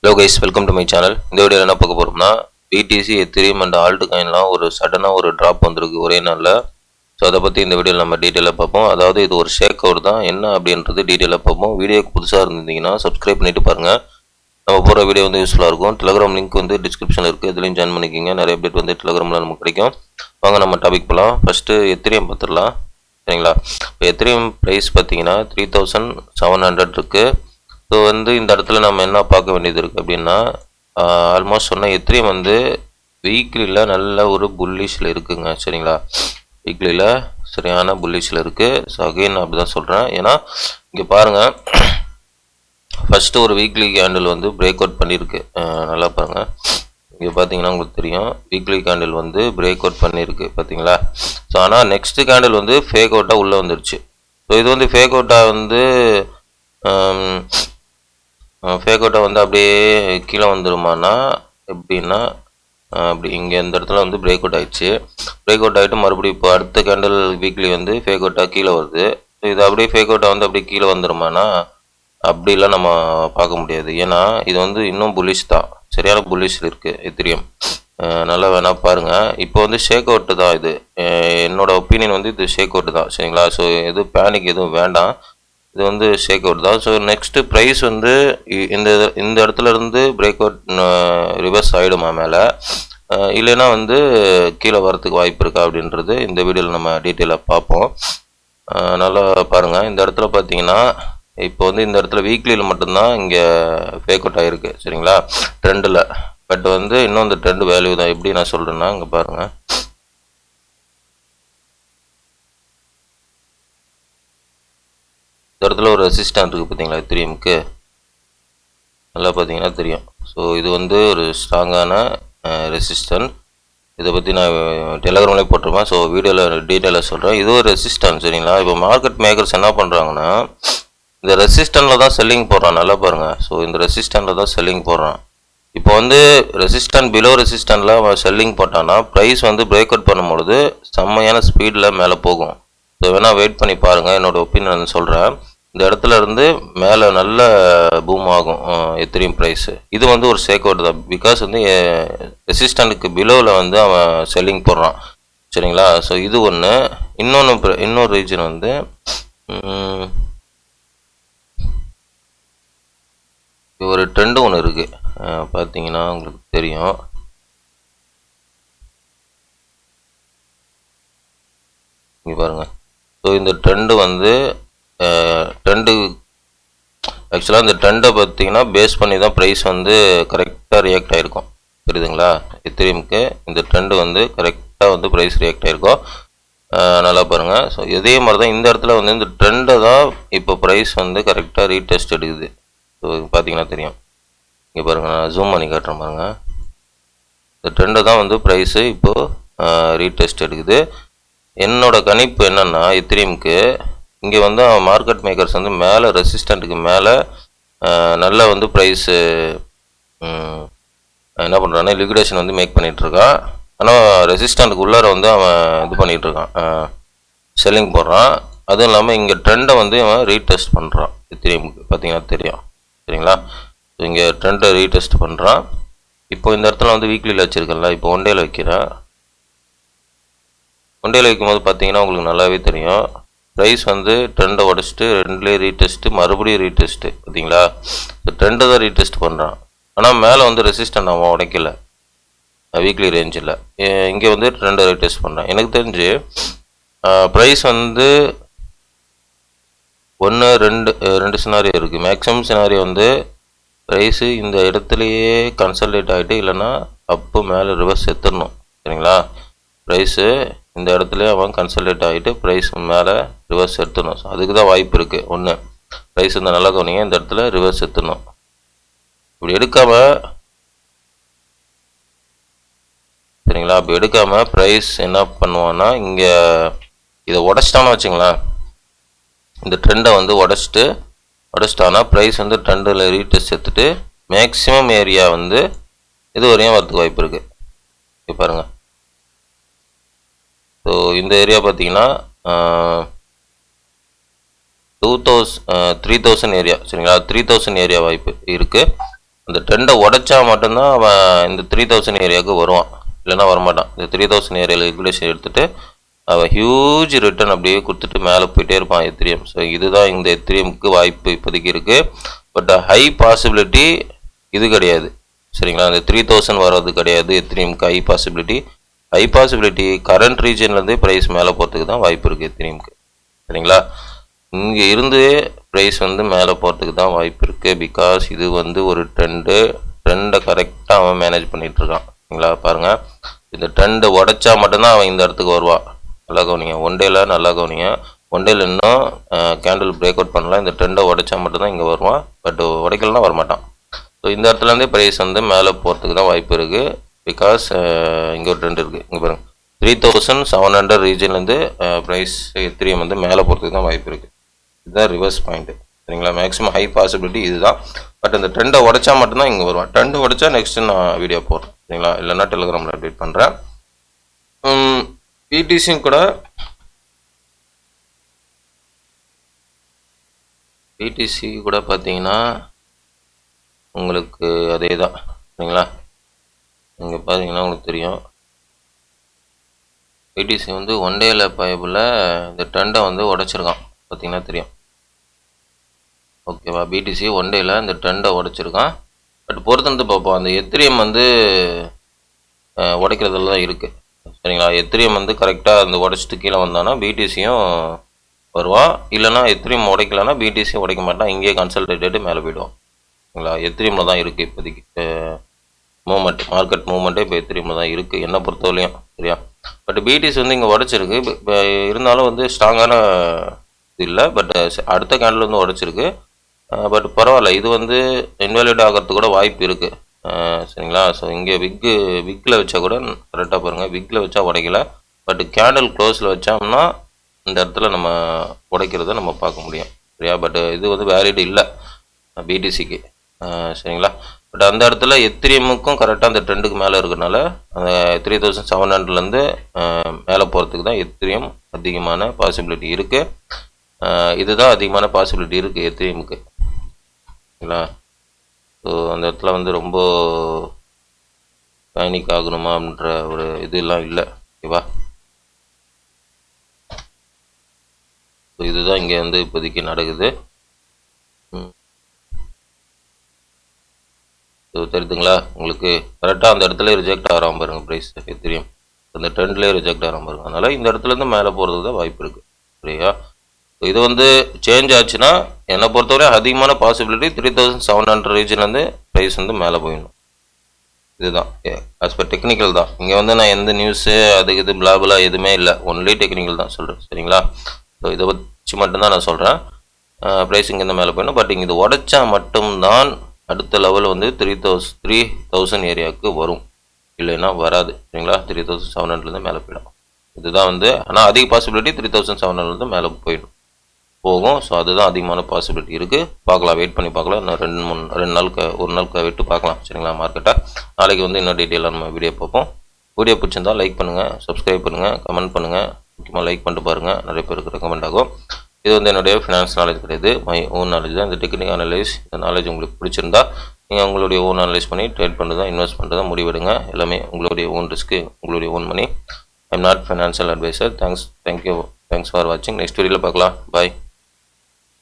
Hello guys, welcome to my channel. இந்த வீடியோவில் என்ன பார்க்க போகிறோம்னா, BTC, எத்திரியம் அண்ட் ஆல்ட் காயின்லாம் ஒரு சடனாக ஒரு ட்ராப் வந்திருக்கு ஒரே நாளில். ஸோ அதை பற்றி இந்த வீடியோவில் நம்ம டீட்டெயிலாக பார்ப்போம். அதாவது இது ஒரு ஷேக் அவுட் தான், என்ன அப்படின்றது டீட்டெயிலாக பார்ப்போம். வீடியோக்கு புதுசாக இருந்தீங்கன்னா சப்ஸ்கிரைப் பண்ணிட்டு பாருங்கள். நம்ம போகிற வீடியோ வந்து யூஸ்ஃபுல்லாக இருக்கும். டெலிகிராம் லிங்க் வந்து டிஸ்கிரிப்ஷனில் இருக்குது, இதுலேயும் ஜாயின் பண்ணிக்கிங்க. நிறைய அப்டேட் வந்து டெலிகிராமில் நமக்கு கிடைக்கும். வாங்க நம்ம டாபிக் போகலாம். ஃபஸ்ட்டு எத்திரியம் பார்த்துடலாம், சரிங்களா? இப்போ எத்திரியம் ப்ரைஸ் பார்த்தீங்கன்னா 3700 இருக்குது. ஸோ வந்து இந்த இடத்துல நம்ம என்ன பார்க்க வேண்டியது இருக்குது அப்படின்னா, ஆல்மோஸ்ட் சொன்ன எத்திரியம் வந்து வீக்லியில் நல்ல ஒரு புல்லிஷில் இருக்குங்க, சரிங்களா? வீக்லியில் சரியான புல்லிஷில் இருக்குது. ஸோ அகெயின் அப்படி தான் சொல்கிறேன். ஏன்னா இங்கே பாருங்கள், ஃபஸ்ட்டு ஒரு வீக்லி கேண்டில் வந்து பிரேக் அவுட் பண்ணியிருக்கு. நல்லா பாருங்கள், இங்கே பார்த்தீங்கன்னா உங்களுக்கு தெரியும், வீக்லி கேண்டில் வந்து பிரேக் அவுட் பண்ணியிருக்கு, பார்த்தீங்களா? ஸோ ஆனால் நெக்ஸ்ட்டு கேண்டில் வந்து ஃபேக் அவுட்டாக உள்ளே வந்துருச்சு. ஸோ இது வந்து ஃபேக் அவுட்டாக வந்து ஃபேக் அவுட்டை வந்து அப்படியே கீழே வந்துடுமானா எப்படின்னா, அப்படி இங்கே இந்த இடத்துல வந்து பிரேக் அவுட் ஆகிடுச்சு. பிரேக் அவுட் ஆகிட்டு மறுபடியும் இப்போ அடுத்த கேண்டில் வீக்லி வந்து ஃபேக் அவுட்டாக கீழே வருது. ஸோ இது அப்படியே ஃபேக் அவுட்டாக வந்து அப்படியே கீழே வந்துடுமானா அப்படிலாம் நம்ம பார்க்க முடியாது. ஏன்னா இது வந்து இன்னும் புல்லிஷ் தான், சரியான புல்லிஷ் இருக்குது எத்திரியம். நல்லா வேணால் பாருங்கள். இப்போ வந்து ஷேக் அவுட்டு தான் இது. என்னோடய ஒப்பீனியன் வந்து இது ஷேக் அவுட்டு தான், சரிங்களா? ஸோ எதுவும் பேனிக் எதுவும் வேண்டாம், இது வந்து ஷேக் அவுட் தான். ஸோ நெக்ஸ்ட்டு ப்ரைஸ் வந்து இந்த இடத்துல இருந்து பிரேக் அவுட் ரிவர்ஸ் ஆகிடுமா மேலே, இல்லைன்னா வந்து கீழே வரத்துக்கு வாய்ப்பு இருக்கா அப்படின்றது இந்த வீடியோவில் நம்ம டீட்டெயிலாக பார்ப்போம். நல்லா பாருங்கள். இந்த இடத்துல பார்த்தீங்கன்னா இப்போ வந்து இந்த இடத்துல வீக்லியில் மட்டும்தான் இங்கே ஃபேக் அவுட் ஆகிருக்கு, சரிங்களா? ட்ரெண்டில். பட் வந்து இன்னும் இந்த ட்ரெண்ட் வேல்யூ தான். எப்படி நான் சொல்கிறேன்னா, இங்கே பாருங்கள், இந்த இடத்துல ஒரு ரெசிஸ்டன்ட் இருக்குது, பார்த்தீங்களா? எத்திரியமுக்கு நல்லா பார்த்தீங்கன்னா தெரியும். ஸோ இது வந்து ஒரு ஸ்ட்ராங்கான ரெசிஸ்டன்ட். இதை பற்றி நான் டெலிகிராம்லேயே போட்டிருப்பேன். ஸோ வீடியோவில் டீட்டெயிலாக சொல்கிறேன். இது ஒரு ரெசிஸ்டன்ட், சரிங்களா? இப்போ மார்க்கெட் மேக்கர்ஸ் என்ன பண்ணுறாங்கன்னா, இந்த ரெசிஸ்டன்ட்டில் தான் செல்லிங் போடுறான். நல்லா பாருங்கள். ஸோ இந்த ரெசிஸ்டன்ட்டில் தான் செல்லிங் போடுறான். இப்போ வந்து ரெசிஸ்டன்ட் பிலோ ரெசிஸ்டன்ட்டில் அவன் செல்லிங் போட்டான்னா ப்ரைஸ் வந்து பிரேக் அவுட் பண்ணும்பொழுது செம்மையான ஸ்பீடில் மேலே போகும். ஸோ வேணால் வெயிட் பண்ணி பாருங்கள். என்னோடய ஒப்பீனியன் சொல்கிறேன். இந்த இடத்துல இருந்து மேலே நல்ல பூம் ஆகும் எத்திரியம் ப்ரைஸு. இது வந்து ஒரு ஷேக் அவுட் தான். பிகாஸ் வந்து ரெசிஸ்டண்ட்டுக்கு பிலோவில் வந்து அவன் செல்லிங் போடுறான், சரிங்களா? ஸோ இது ஒன்று. இன்னொரு ரீஜன் வந்து ஒரு ட்ரெண்டு ஒன்று இருக்குது, பார்த்தீங்கன்னா உங்களுக்கு தெரியும். இங்கே பாருங்கள். ஸோ இந்த ட்ரெண்டு வந்து ஆக்சுவலாக இந்த ட்ரெண்டை பார்த்தீங்கன்னா பேஸ் பண்ணி தான் ப்ரைஸ் வந்து கரெக்டாக ரியாக்ட் ஆகிருக்கும், புரியுதுங்களா? எத்திரியமுக்கு இந்த ட்ரெண்டு வந்து கரெக்டாக வந்து ப்ரைஸ் ரியாக்ட் ஆகிருக்கும். நல்லா பாருங்கள். ஸோ இதே மாதிரி தான் இந்த இடத்துல வந்து இந்த ட்ரெண்டை தான் இப்போ ப்ரைஸ் வந்து கரெக்டாக ரீடெஸ்ட் எடுக்குது. ஸோ பார்த்தீங்கன்னா தெரியும். இங்கே பாருங்கள், நான் ஜூம் பண்ணி காட்டுறேன் பாருங்கள். இந்த ட்ரெண்டை தான் வந்து ப்ரைஸு இப்போது ரீடெஸ்ட் எடுக்குது. என்னோட கணிப்பு என்னென்னா, எத்திரியமுக்கு இங்கே வந்து மார்க்கெட் மேக்கர்ஸ் வந்து மேலே ரெசிஸ்டண்ட்டுக்கு மேலே நல்லா வந்து ப்ரைஸு என்ன பண்ணுறான்னா லிக்விடேஷன் வந்து மேக் பண்ணிகிட்ருக்கான். ஆனால் ரெசிஸ்டண்ட்டுக்கு உள்ளார வந்து அவன் இது பண்ணிகிட்ருக்கான், செல்லிங் போடுறான். அதுவும் இல்லாமல் இங்கே ட்ரெண்டை வந்து அவன் ரீடெஸ்ட் பண்ணுறான். எத்திரியமுக்கு பார்த்தீங்கன்னா தெரியும், சரிங்களா? ஸோ இங்கே ட்ரெண்டை ரீடெஸ்ட் பண்ணுறான். இப்போ இந்த இடத்துல வந்து வீக்லியில் வச்சுருக்கல, இப்போ ஒன் டேயில் வைக்கிறேன். ஒன் டேயில் வைக்கும்போது பார்த்தீங்கன்னா உங்களுக்கு நல்லாவே தெரியும், ப்ரைஸ் வந்து ட்ரெண்டை உடச்சிட்டு ரெண்டுலேயே ரீடெஸ்ட்டு, மறுபடியும் ரீடெஸ்ட்டு, பார்த்தீங்களா? ஸோ ட்ரெண்டை தான் ரீடெஸ்ட் பண்ணுறான். ஆனால் மேலே வந்து ரெசிஸ்டன்ட் அவன் உடைக்கல வீக்லி ரேஞ்சில். இங்கே வந்து ட்ரெண்டை ரீடெஸ்ட் பண்ணுறான். எனக்கு தெரிஞ்சு ப்ரைஸ் வந்து ரெண்டு சினாரியோ இருக்குது. மேக்ஸிமம் சினாரியோ வந்து ப்ரைஸு இந்த இடத்துலையே கன்சல்டேட் ஆகிட்டு இல்லைன்னா அப்போ மேலே ரிவர்ஸ் எடுத்துடணும், சரிங்களா? ப்ரைஸு இந்த இடத்துல அவன் கன்சல்டேட் ஆகிட்டு ப்ரைஸ் மேலே ரிவர்ஸ் எடுத்துடணும். ஸோ அதுக்கு தான் வாய்ப்பு இருக்குது. ஒன்று, ப்ரைஸ் இந்த நல்லா கவனிங்க, இந்த இடத்துல ரிவர்ஸ் எடுத்துடணும். இப்படி எடுக்காமல், சரிங்களா? அப்படி எடுக்காமல் ப்ரைஸ் என்ன பண்ணுவான்னா, இங்கே இதை உடச்சிட்டான்னு வச்சுங்களேன், இந்த ட்ரெண்டை வந்து உடச்சிட்டானா ப்ரைஸ் வந்து ட்ரெண்டில் ரீடெஸ்ட் எடுத்துட்டு மேக்ஸிமம் ஏரியா வந்து இது வரையும் வரதுக்கு வாய்ப்பு இருக்குது. இப்போ பாருங்கள். ஸோ இந்த ஏரியா பார்த்தீங்கன்னா 3000 ஏரியா, சரிங்களா? 3000 ஏரியா வாய்ப்பு இருக்குது. அந்த ட்ரெண்டை உடைச்சா மட்டும்தான் அவன் இந்த 3000 ஏரியாவுக்கு வருவான், இல்லைன்னா வரமாட்டான். இந்த 3000 ஏரியாவில் ரெகுலேஷன் எடுத்துகிட்டு அவன் ஹியூஜ் ரிட்டர்ன் அப்படியே கொடுத்துட்டு மேலே போயிட்டே இருப்பான் எத்திரியம். ஸோ இதுதான் இந்த எத்திரியமுக்கு வாய்ப்பு இப்போதைக்கு இருக்குது. பட் ஹை பாசிபிலிட்டி இது கிடையாது, சரிங்களா. அந்த 3000 வர்றது கிடையாது எத்திரியமுக்கு high possibility. High possibility current ரீஜன்லேருந்தே ப்ரைஸ் மேலே போகிறதுக்கு தான் வாய்ப்பு இருக்குது எத்திரியமுக்கு, சரிங்களா. இங்கே இருந்து ப்ரைஸ் வந்து மேலே போகிறதுக்கு தான் வாய்ப்பு இருக்குது. பிகாஸ் இது வந்து ஒரு ட்ரெண்டை கரெக்டாக அவன் மேனேஜ் பண்ணிகிட்ருக்கான், சரிங்களா. பாருங்கள், இந்த ட்ரெண்டை உடைச்சா மட்டும்தான் அவன் இந்த இடத்துக்கு வருவான். நல்லா கவனிங்க, ஒன் டேல நல்லா கவனிங்க. ஒன் டேல இன்னும் கேண்டில் பிரேக் அவுட் பண்ணலாம். இந்த ட்ரெண்டை உடைச்சா மட்டும்தான் இங்கே வருவான். பட் உடைக்கலன்னா வரமாட்டான். ஸோ இந்த இடத்துலேருந்தே ப்ரைஸ் வந்து மேலே போகிறதுக்கு தான் வாய்ப்பு இருக்குது. பிகாஸ் இங்கே ஒரு ட்ரெண்ட் இருக்குது. இங்கே பாருங்கள், 3700 ரீஜன்லேருந்து ப்ரைஸ் எத்திரியம் வந்து மேலே போகிறதுக்கு தான் வாய்ப்பு இருக்குது. இதுதான் ரிவர்ஸ் பாயிண்ட்டு, சரிங்களா. மேக்ஸிமம் ஹை பாசிபிலிட்டி இதுதான். பட் இந்த ட்ரெண்டை உடைச்சா மட்டும்தான் இங்கே வருவான். ட்ரெண்டு உடைச்சா நெக்ஸ்ட்டு நான் வீடியோ போடுறேன், சரிங்களா. இல்லைன்னா டெலிகிராமில் அப்டேட் பண்ணுறேன். பிடிசியும் கூட பார்த்தீங்கன்னா உங்களுக்கு அதே தான், சரிங்களா. இங்கே பார்த்தீங்கன்னா உங்களுக்கு தெரியும், பிடிசி வந்து ஒன் டேல பயபில் இந்த ட்ரெண்டை வந்து உடைச்சிருக்கான், பார்த்தீங்கன்னா தெரியும். ஓகேவா, பிடிசி ஒன் டேல இந்த ட்ரெண்டை உடைச்சிருக்கான். பட் பொறுத்து வந்து பார்ப்போம், அந்த எத்திரியம் வந்து உடைக்கிறதுல தான் இருக்குது, சரிங்களா. எத்திரியம் வந்து கரெக்டாக அந்த உடைச்சிட்டு கீழே வந்தானா பிடிசியும் வருவான். இல்லைனா எத்திரியம் உடைக்கலன்னா பிடிசியும் உடைக்க மாட்டான், இங்கேயே கன்சல்டேட்டு மேலே போயிடுவான், சரிங்களா. எத்திரியமில் தான் இருக்குது இப்போதைக்கு மூமெண்ட், மார்க்கெட் மூமெண்ட்டே இப்போ எத்திரியமில் தான் இருக்குது என்னை பொறுத்தவரையும், சரியா. பட் பிடிசி வந்து இங்கே உடைச்சிருக்கு. இப்போ இருந்தாலும் வந்து ஸ்ட்ராங்கான இது இல்லை. பட் அடுத்த கேண்டில் வந்து உடைச்சிருக்கு. பட் பரவாயில்ல, இது வந்து இன்வாலிட் ஆகிறதுக்கு கூட வாய்ப்பு இருக்குது, சரிங்களா. ஸோ இங்கே விக்கில் வச்சா கூட கரெக்டாக பாருங்கள், விக்கில் வச்சா உடைக்கல. பட் கேண்டில் க்ளோஸில் வச்சோம்னா இந்த இடத்துல நம்ம உடைக்கிறத நம்ம பார்க்க முடியும், சரியா. பட் இது வந்து வேலிட் இல்லை பிடிசிக்கு, சரிங்களா. பட் அந்த இடத்துல எத்திரியமுக்கும் கரெக்டாக அந்த ட்ரெண்டுக்கு மேலே இருக்கிறனால அந்த 3700லேருந்து மேலே போகிறதுக்கு தான் எத்திரியம் அதிகமான பாசிபிலிட்டி இருக்குது. இதுதான் அதிகமான பாசிபிலிட்டி இருக்குது எத்திரியமுக்கு, சரிங்களா. ஸோ அந்த இடத்துல வந்து ரொம்ப பேனிக் ஆகணுமா அப்படின்ற ஒரு இதெல்லாம் இல்லை, ஓகேவா. ஸோ இதுதான் இங்கே வந்து இப்போதைக்கு நடக்குது. ஸோ தெரியுதுங்களா உங்களுக்கு, கரெக்டாக அந்த இடத்துல ரிஜெக்ட் ஆகிறாம பாருங்க ப்ரைஸ் எத்திரியம், அந்த ட்ரெண்ட்லேயே ரிஜெக்ட் ஆகிறாம பாருங்க. அதனால் இந்த இடத்துலேருந்து மேலே போகிறது தான் வாய்ப்பு இருக்குது, சரியா. இது வந்து சேஞ்ச் ஆச்சுன்னா என்னை பொறுத்தவரை அதிகமான பாசிபிலிட்டி 3700 ரீஜன்லேருந்து ப்ரைஸ் வந்து மேலே போயிடணும். இதுதான் ஆஸ் பர் டெக்னிக்கல் தான். இங்கே வந்து நான் எந்த நியூஸு அதுக்கு இது பிளாபிளா எதுவுமே இல்லை, ஒன்லி டெக்னிக்கல் தான் சொல்கிறேன், சரிங்களா. ஸோ இதை வச்சு மட்டும்தான் நான் சொல்கிறேன். ப்ரைஸ் இங்கேருந்து மேலே போயிடணும். பட் இங்கே இது உடைச்சா மட்டும்தான் அடுத்த லெவல் வந்து 3000 ஏரியாவுக்கு வரும், இல்லைன்னா வராது, சரிங்களா. 3700லேருந்து மேலே போயிடும். இதுதான் வந்து, ஆனால் அதிக பாசிபிலிட்டி 3700லேருந்து மேலே போகும். ஸோ அதுதான் அதிகமான பாசிபிலிட்டி இருக்குது. பார்க்கலாம், வெயிட் பண்ணி பார்க்கலாம். இன்னும் 2 நாளுக்கு ஒரு நாளுக்கு விட்டு பார்க்கலாம், சரிங்களா மார்க்கெட்டை. நாளைக்கு வந்து இன்னும் டீட்டெயிலாக நம்ம வீடியோ பார்ப்போம். வீடியோ பிடிச்சிருந்தா லைக் பண்ணுங்கள், சப்ஸ்கிரைப் பண்ணுங்கள், கமெண்ட் பண்ணுங்கள். முக்கியமாக லைக் பண்ணிட்டு பாருங்கள், நிறைய பேருக்கு ரெக்கமெண்ட் ஆகும். இது வந்து என்னுடைய ஃபினான்ஸ் நாலேஜ் கிடையாது, மை ஓன் நாலேஜ் தான். இந்த டெக்னிக் அனலைஸ், இந்த நாலேஜ் உங்களுக்கு பிடிச்சிருந்தா நீங்கள் உங்களுடைய ஓன் அனலைஸ் பண்ணி ட்ரேட் பண்ணுறதா இன்வெஸ்ட் பண்ணுறதா முடிவெடுங்க. எல்லாமே உங்களுடைய ஓன் ரிஸ்க்கு, உங்களுடைய own money. I am not financial advisor. Thanks for வாட்சிங். நெக்ஸ்ட் வீடியோவில் பார்க்கலாம். பாய்.